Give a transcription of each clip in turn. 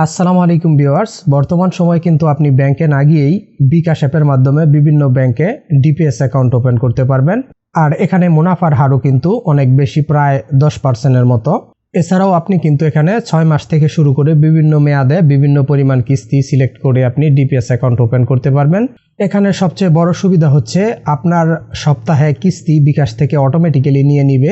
আসসালামু আলাইকুম ভিউয়ার্স। বর্তমান সময় কিন্তু আপনি ব্যাংকে না গিয়েই বিকাশ অ্যাপের মাধ্যমে বিভিন্ন ব্যাংকে ডিপিএস অ্যাকাউন্ট ওপেন করতে পারবেন। আর এখানে মুনাফার হারও কিন্তু অনেক বেশি, প্রায় 10%-এর মতো। এছাড়াও আপনি কিন্তু এখানে 6 মাস থেকে শুরু করে বিভিন্ন মেয়াদে বিভিন্ন পরিমাণ কিস্তি সিলেক্ট করে আপনি ডিপিএস অ্যাকাউন্ট ওপেন করতে পারবেন। এখানে সবচেয়ে বড় সুবিধা হচ্ছে আপনার সপ্তাহে কিস্তি বিকাশ থেকে অটোমেটিক্যালি নিয়ে নিবে।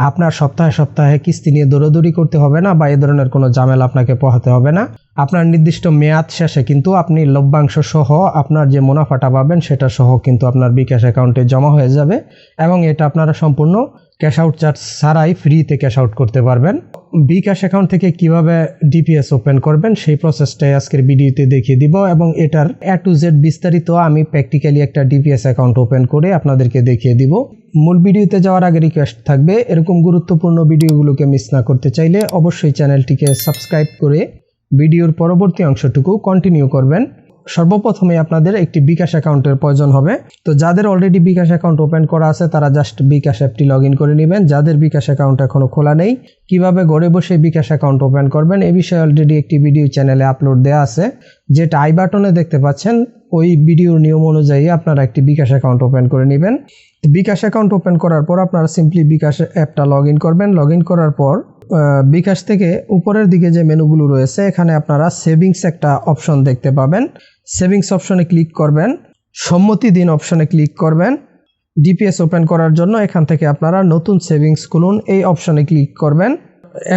আপনার সপ্তাহে সপ্তাহে কিস্তি নিয়ে দৌড়াদৌড়ি করতে হবে না বা এই ধরনের কোনো ঝামেলা আপনাকে পোহাতে হবে না। আপনার নির্দিষ্ট মেয়াদ শেষে কিন্তু আপনি লভ্যাংশ সহ আপনার যে মুনাফাটা পাবেন সেটা সহ কিন্তু আপনার বিকাশ অ্যাকাউন্টে জমা হয়ে যাবে এবং এটা আপনারা সম্পূর্ণ ক্যাশ আউট চার্জ ছাড়াই ফ্রিতে ক্যাশ আউট করতে পারবেন। বিকাশ অ্যাকাউন্ট থেকে কিভাবে ডিপিএস ওপেন করবেন সেই প্রসেসটাই আজকের ভিডিওতে দেখিয়ে দিব এবং এটার A to Z বিস্তারিত আমি প্র্যাকটিক্যালি একটা ডিপিএস অ্যাকাউন্ট ওপেন করে আপনাদেরকে দেখিয়ে দিব। মূল ভিডিওতে যাওয়ার আগে রিকোয়েস্ট থাকবে, এরকম গুরুত্বপূর্ণ ভিডিওগুলোকে মিস না করতে চাইলে অবশ্যই চ্যানেলটিকে সাবস্ক্রাইব করে ভিডিওর পরবর্তী অংশটুকু কন্টিনিউ করবেন। সর্বপ্রথমে আপনাদের একটি বিকাশ অ্যাকাউন্টের প্রয়োজন হবে। তো যাদের অলরেডি বিকাশ অ্যাকাউন্ট ওপেন করা আছে তারা জাস্ট বিকাশ অ্যাপটি লগ ইন করে নেবেন। যাদের বিকাশ অ্যাকাউন্ট এখনও খোলা নেই, কিভাবে ঘরে বসে বিকাশ অ্যাকাউন্ট ওপেন করবেন এই বিষয়ে অলরেডি একটি ভিডিও চ্যানেলে আপলোড দেওয়া আছে, যেটা আই বাটনে দেখতে পাচ্ছেন। ওই ভিডিওর নিয়ম অনুযায়ী আপনারা একটি বিকাশ অ্যাকাউন্ট ওপেন করে নেবেন। বিকাশ অ্যাকাউন্ট ওপেন করার পর আপনারা সিম্পলি বিকাশ অ্যাপটা লগ ইন করবেন। লগ ইন করার পর বিকাশ থেকে উপরের দিকে যে মেনুগুলো রয়েছে এখানে আপনারা সেভিংস একটা অপশন দেখতে পাবেন। সেভিংস অপশনে ক্লিক করবেন, সম্মতি দিন অপশনে ক্লিক করবেন। ডিপিএস ওপেন করার জন্য এখান থেকে আপনারা নতুন সেভিংস খুলুন এই অপশনে ক্লিক করবেন।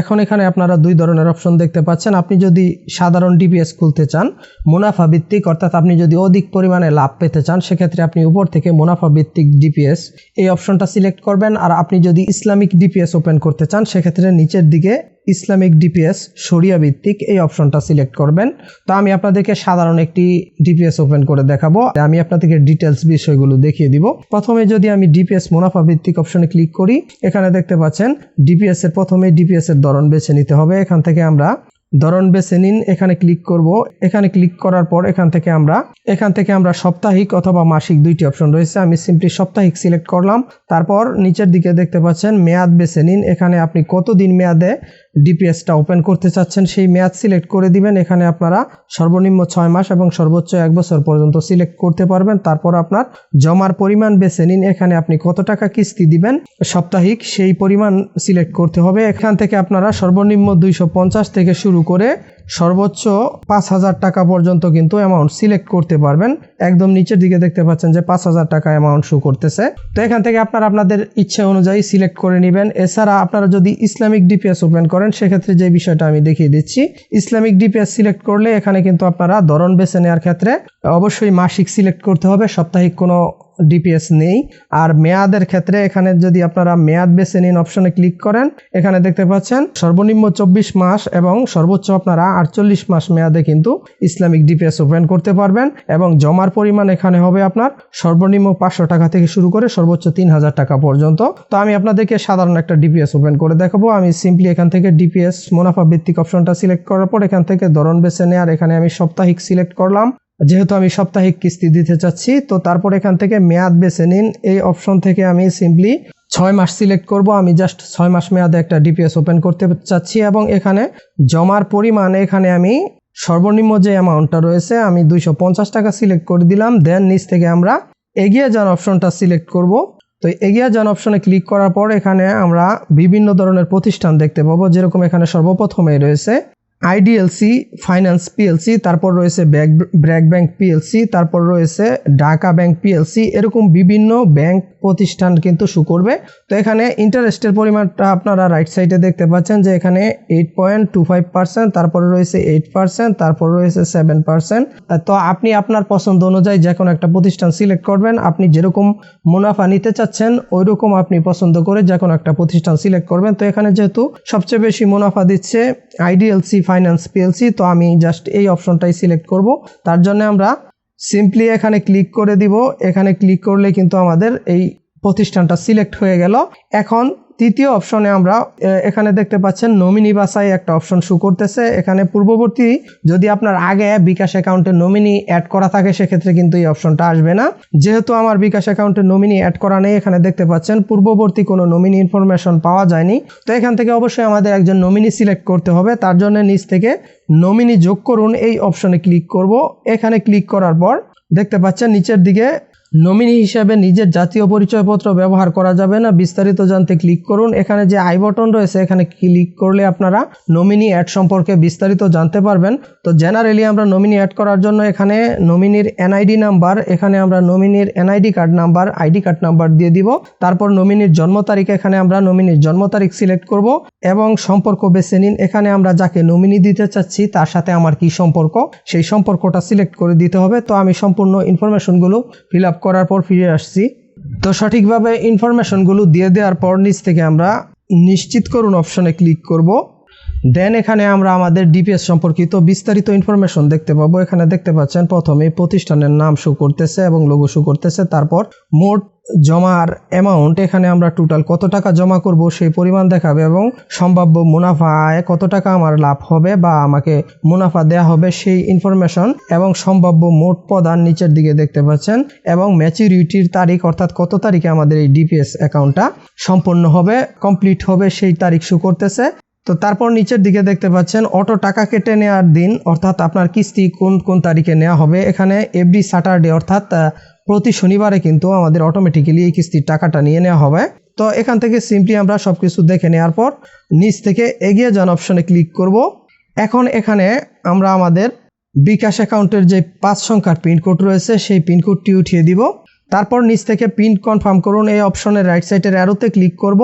এখন এখানে আপনারা দুই ধরনের অপশন দেখতে পাচ্ছেন। আপনি যদি সাধারণ ডিপিএস খুলতে চান মুনাফা ভিত্তিক, অর্থাৎ আপনি যদি অধিক পরিমাণে লাভ পেতে চান সেক্ষেত্রে আপনি উপর থেকে মুনাফা ভিত্তিক ডিপিএস এই অপশনটা সিলেক্ট করবেন। আর আপনি যদি ইসলামিক ডিপিএস ওপেন করতে চান সেক্ষেত্রে নিচের দিকে ইসলামিক ডিপিএস শরিয়া ভিত্তিক এই অপশনটা সিলেক্ট করবেন। তো আমি আপনাদেরকে সাধারণ একটি ডিপিএস ওপেন করে দেখাবো। আমি আপনাদেরকে ডিটেলস বিষয়গুলো দেখিয়ে দিব। প্রথমে যদি আমি ডিপিএস মুনাফা ভিত্তিক অপশনে ক্লিক করি, এখানে দেখতে পাচ্ছেন ডিপিএস এর প্রথমে ডিপিএস এর ধরন বেছে নিতে হবে। এখান থেকে আমরা ধরন বেছে নিন, এখানে ক্লিক করব। এখানে ক্লিক করার পর এখান থেকে আমরা সাপ্তাহিক অথবা মাসিক দুইটি অপশন রয়েছে। আমি সিম্পলি সাপ্তাহিক সিলেক্ট করলাম। তারপর নিচের দিকে দেখতে পাচ্ছেন মেয়াদ বেছে নিন। এখানে আপনি কতদিন মেয়াদে ডিপিএসটা ওপেন করতে চাচ্ছেন সেই মেয়াদ সিলেক্ট করে দিবেন। এখানে আপনারা সর্বনিম্ন 6 মাস এবং সর্বোচ্চ 1 বছর পর্যন্ত সিলেক্ট করতে পারবেন। তারপর আপনার জমার পরিমাণ বেছে নিন। এখানে আপনি কত টাকা কিস্তি দিবেন সাপ্তাহিক সেই পরিমাণ সিলেক্ট করতে হবে। এখান থেকে আপনারা সর্বনিম্ন 250 থেকে শুরু করে সর্বোচ্চ 5000 টাকা পর্যন্ত কিন্তু অ্যামাউন্ট সিলেক্ট করতে পারবেন। একদম নিচের দিকে দেখতে পাচ্ছেন যে 5000 টাকা অ্যামাউন্ট শো করতেছে। তো এখান থেকে আপনারা আপনাদের ইচ্ছা অনুযায়ী সিলেক্ট করে নেবেন। এছাড়া আপনারা যদি ইসলামিক ডিপিএস ওপেন করেন সেক্ষেত্রে যে বিষয়টা আমি দেখিয়ে দিচ্ছি, ইসলামিক ডিপিএস সিলেক্ট করলে এখানে কিন্তু আপনারা ধরন বেছে নেওয়ার ক্ষেত্রে অবশ্যই মাসিক সিলেক্ট করতে হবে, সাপ্তাহিক কোনো ডিপিএস নেই। আর মেয়াদের ক্ষেত্রে এখানে যদি আপনারা মেয়াদ বেছে নিন অপশনে ক্লিক করেন, এখানে দেখতে পাচ্ছেন সর্বনিম্ন 24 মাস এবং সর্বোচ্চ আপনারা 48 মাস মেয়াদে কিন্তু ইসলামিক ডিপিএস ওপেন করতে পারবেন এবং জমার পরিমাণ এখানে হবে আপনার সর্বনিম্ন 500 টাকা থেকে শুরু করে সর্বোচ্চ 3000 টাকা পর্যন্ত। তো আমি আপনাদেরকে সাধারণ একটা ডিপিএস ওপেন করে দেখাবো। আমি সিম্পলি এখান থেকে ডিপিএস মুনাফা ভিত্তিক অপশনটা সিলেক্ট করার পর এখান থেকে ধরন বেছে নেওয়ার এখানে আমি সাপ্তাহিক সিলেক্ট করলাম, যেহেতু আমি সাপ্তাহিক কিস্তি দিতে চাচ্ছি। তো তারপর এখান থেকে মেয়াদ বেছে নিন এই অপশন থেকে আমি সিম্পলি 6 মাস সিলেক্ট করব। আমি জাস্ট 6 মাস মেয়াদে একটা ডিপিএস ওপেন করতে চাচ্ছি এবং এখানে জমার পরিমাণ এখানে আমি সর্বনিম্ন যে অ্যামাউন্টটা রয়েছে আমি 250 টাকা সিলেক্ট করে দিলাম। দেন নিচ থেকে আমরা এগিয়ে যান অপশনটা সিলেক্ট করব। তো এগিয়ে যান অপশনে ক্লিক করার পর এখানে আমরা বিভিন্ন ধরনের প্রতিষ্ঠান দেখতে পাবো। যেরকম এখানে সর্বপ্রথমে রয়েছে আইডিএলসি ফাইন্যান্স পিএলসি, তারপর রয়েছে ব্র্যাক ব্যাংক পিএলসি, তারপর রয়েছে ঢাকা ব্যাংক পিএলসি, এরকম বিভিন্ন ব্যাংক প্রতিষ্ঠান কিন্তু শো করবে। তো এখানে ইন্টারেস্টের পরিমাণটা আপনারা রাইট সাইডে দেখতে পাচ্ছেন যে এখানে 8.25%, তারপরে রয়েছে 8%, তারপর রয়েছে 7%। তো আপনি আপনার পছন্দ অনুযায়ী যে কোনো একটা প্রতিষ্ঠান সিলেক্ট করবেন। আপনি যেরকম মুনাফা নিতে চাচ্ছেন ওই রকম আপনি পছন্দ করে যে কোনো একটা প্রতিষ্ঠান সিলেক্ট করবেন। তো এখানে যেহেতু সবচেয়ে বেশি মুনাফা দিচ্ছে আইডিএলসি ফাইন্যান্স পিএলসি, তো আমি জাস্ট এই অপশনটাই সিলেক্ট করব। তার জন্য আমরা সিম্পলি এখানে ক্লিক করে দিব। এখানে ক্লিক করলে কিন্তু আমাদের এই প্রতিষ্ঠানটা সিলেক্ট হয়ে গেল। এখন তৃতীয় অপশনে আমরা এখানে দেখতে পাচ্ছেন নমিনি বাছাই একটা অপশন শো করতেছে। এখানে পূর্ববর্তী যদি আপনার আগে বিকাশ অ্যাকাউন্টে নমিনি অ্যাড করা থাকে সেক্ষেত্রে কিন্তু এই অপশনটা আসবে না। যেহেতু আমার বিকাশ অ্যাকাউন্টে নমিনি অ্যাড করা নেই, এখানে দেখতে পাচ্ছেন পূর্ববর্তী কোনো নমিনি ইনফরমেশন পাওয়া যায়নি। তো এখান থেকে অবশ্যই আমাদের একজন নমিনি সিলেক্ট করতে হবে। তার জন্য নিচ থেকে নমিনি যোগ করুন এই অপশনে ক্লিক করব। এখানে ক্লিক করার পর দেখতে পাচ্ছেন নিচের দিকে নমিনি হিসাবে নিজের জাতীয় পরিচয়পত্র ব্যবহার করা যাবে না, বিস্তারিত জানতে ক্লিক করুন। এখানে যে আই বাটন রয়েছে এখানে ক্লিক করলে আপনারা নমিনি অ্যাড সম্পর্কে বিস্তারিত জানতে পারবেন। তো জেনারেলি আমরা নমিনি অ্যাড করার জন্য এখানে নমিনির এনআইডি নাম্বার, এখানে আমরা নমিনির NID card number, ID card number দিয়ে দিব। তারপর নমিনির জন্ম তারিখ, এখানে আমরা নমিনির জন্ম তারিখ সিলেক্ট করব এবং সম্পর্ক বেছে নিন। এখানে আমরা যাকে নমিনি দিতে চাচ্ছি তার সাথে আমার কি সম্পর্ক সেই সম্পর্কটা সিলেক্ট করে দিতে হবে। তো আমি সম্পূর্ণ ইনফরমেশনগুলো ফিল আপ করার পর ফিরে আসছি। তো সঠিকভাবে ইনফরমেশনগুলো দিয়ে দেওয়ার পর নিচ থেকে আমরা নিশ্চিত করুন অপশনে ক্লিক করব। দেন এখানে আমরা আমাদের ডিপিএস সম্পর্কিত বিস্তারিত ইনফরমেশন দেখতে পাবো। এখানে দেখতে পাচ্ছেন প্রথমে প্রতিষ্ঠানের নাম শো করতেছে এবং লোগো শো করতেছে। তারপর মোট জমার অ্যামাউন্ট, এখানে আমরা টোটাল কত টাকা জমা করব সেই পরিমাণ দেখাবে এবং সম্ভাব্য মুনাফায় কত টাকা আমার লাভ হবে বা আমাকে মুনাফা দেয়া হবে সেই ইনফরমেশন এবং সম্ভাব্য মোট প্রদান নিচের দিকে দেখতে পাচ্ছেন এবং ম্যাচুরিটির তারিখ অর্থাৎ কত তারিখে আমাদের এই ডিপিএস অ্যাকাউন্টটা সম্পন্ন হবে, কমপ্লিট হবে সেই তারিখ শো করতেছে। তো তারপর নিচের দিকে দেখতে পাচ্ছেন অটো টাকা কেটে নেওয়ার দিন অর্থাৎ আপনার কিস্তি কোন কোন তারিখে নেওয়া হবে। এখানে এভরি স্যাটারডে অর্থাৎ প্রতি শনিবারে কিন্তু আমাদের অটোমেটিক্যালি এই কিস্তির টাকাটা নিয়ে নেওয়া হবে। তো এখান থেকে সিম্পলি আমরা সব কিছু দেখে নেওয়ার পর নিচ থেকে এগিয়ে যান অপশনে ক্লিক করব। এখন এখানে আমরা আমাদের বিকাশ অ্যাকাউন্টের যে 5 সংখ্যার পিনকোড রয়েছে সেই পিনকোডটি উঠিয়ে দিব। তারপর নিচ থেকে পিন কনফার্ম করুন এই অপশনের রাইট সাইডের অ্যারোতে ক্লিক করব।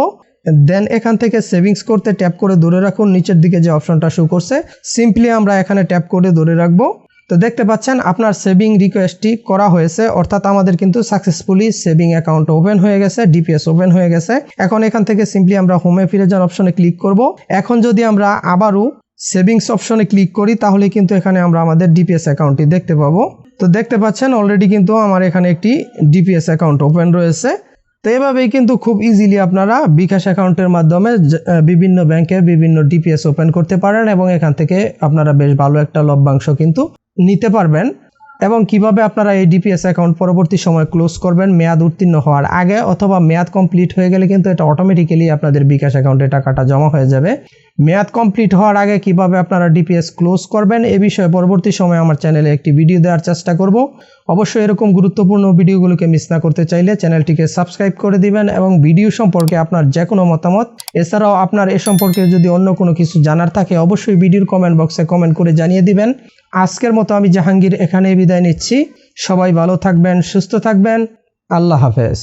দেন এখান থেকে সেভিংস করতে ট্যাপ করে ধরে রাখুন। নিচের দিকে যে অপশনটা শো করছে সিম্পলি আমরা এখানে ট্যাপ করে ধরে রাখবো। তো দেখতে পাচ্ছেন আপনার সেভিং রিকোয়েস্টটি করা হয়েছে, অর্থাৎ আমাদের কিন্তু সাকসেসফুলি সেভিং অ্যাকাউন্ট ওপেন হয়ে গেছে, ডিপিএস ওপেন হয়ে গেছে। এখন এখান থেকে সিম্পলি আমরা হোমে ফিরে যান অপশনে ক্লিক করব। এখন যদি আমরা আবারও সেভিংস অপশনে ক্লিক করি তাহলে কিন্তু এখানে আমরা আমাদের ডিপিএস অ্যাকাউন্টটি দেখতে পাবো। তো দেখতে পাচ্ছেন অলরেডি কিন্তু আমার এখানে একটি ডিপিএস অ্যাকাউন্ট ওপেন রয়েছে। তো এভাবেই কিন্তু খুব ইজিলি আপনারা বিকাশ অ্যাকাউন্টের মাধ্যমে বিভিন্ন ব্যাংকে বিভিন্ন ডিপিএস ওপেন করতে পারেন এবং এখান থেকে আপনারা বেশ ভালো একটা লভ্যাংশ কিন্তু নিতে পারবেন। এবং কিভাবে আপনারা এই ডিপিএস অ্যাকাউন্ট পরবর্তী সময় ক্লোজ করবেন মেয়াদ উত্তীর্ণ হওয়ার আগে অথবা মেয়াদ কমপ্লিট হয়ে গেলে কিন্তু এটা অটোমেটিক্যালি আপনাদের বিকাশ অ্যাকাউন্টে টাকাটা জমা হয়ে যাবে। মেয়াদ কমপ্লিট হওয়ার আগে কিভাবে আপনারা ডিপিএস ক্লোজ করবেন এ বিষয়ে পরবর্তী সময়ে আমার চ্যানেলে একটি ভিডিও দেওয়ার চেষ্টা করব। অবশ্যই এরকম গুরুত্বপূর্ণ ভিডিওগুলোকে মিস না করতে চাইলে চ্যানেলটিকে সাবস্ক্রাইব করে দিবেন এবং ভিডিও সম্পর্কে আপনার যে কোনো মতামত, এছাড়াও আপনার এ সম্পর্কে যদি অন্য কোনো কিছু জানার থাকে অবশ্যই ভিডিওর কমেন্ট বক্সে কমেন্ট করে জানিয়ে দিবেন। আজকের মতো আমি জাহাঙ্গীর এখানেই বিদায় নিচ্ছি। সবাই ভালো থাকবেন, সুস্থ থাকবেন। আল্লাহ হাফেজ।